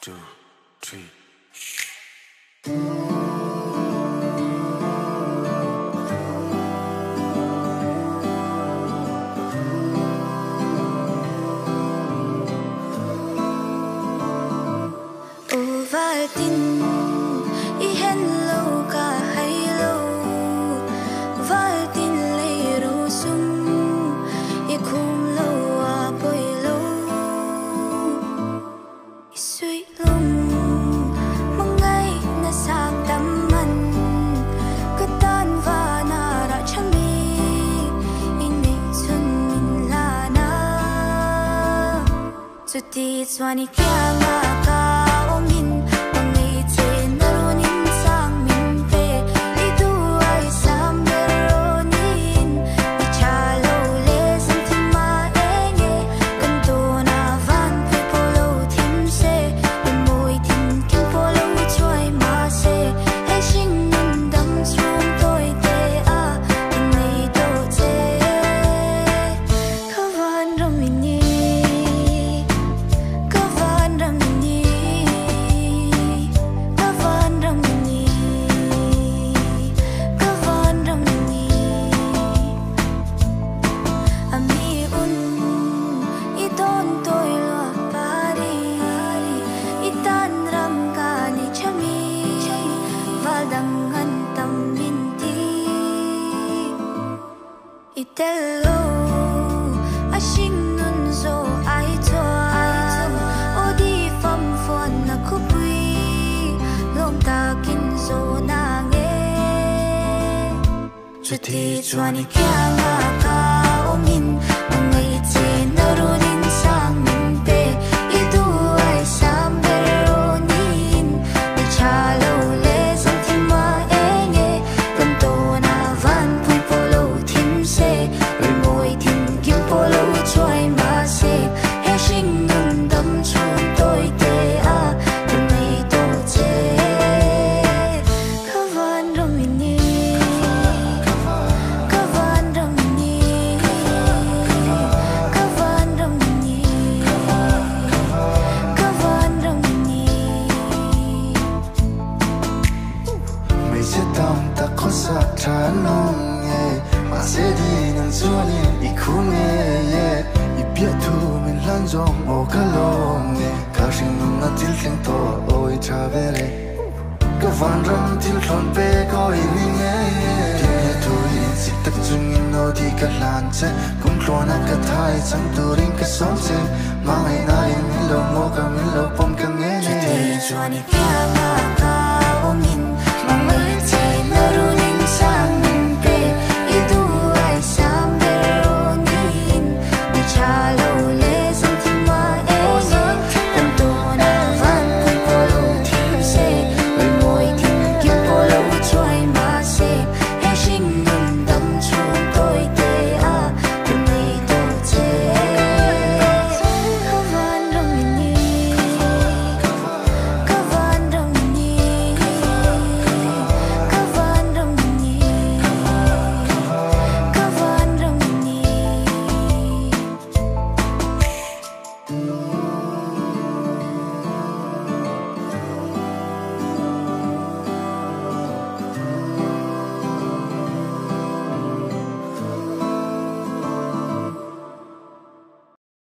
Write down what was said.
2, 3. Ovaltine I hello ka hello Valtine leiro sum I khum lo a poi lo I sui lung mangai na sak dam man katan va na ra chami I nei chun min la na chuti chwani kya nga ka Itelo ashing nun zo ai toan odi fam fon na kupui long ta kin zo na nge chuti chuani kya nga ka omin ngai che narunin sang min pe idu ai sam beronin ni chalo le sang thima enge kan to na van pui polo thim se moi thim kim polo choi ma se he sing nun dam chun toi te a kan nei to che kavan romini kavan romini kavan romini kavan rominiไม่ใช่ต้องตะขอสักทานลงมาเสียดีนั่งชวนอีกคู่เงี้ยอีเปียทูมันลันจงโอกะลงข้าชิงนุ่งนัดทิลถึงตัวโอ้ยชาเบเรก็ฟันรำทิลคลอนเปก็อีนี่เงี้ยเปียทูยินสิตักจุงอินโนที่กะลานเจกุมคลอนักกะทายจังตูริงกะสองเจมาให้นายมิลโลโมกะมิลโลปมกะเงี้ย chuti chuani kya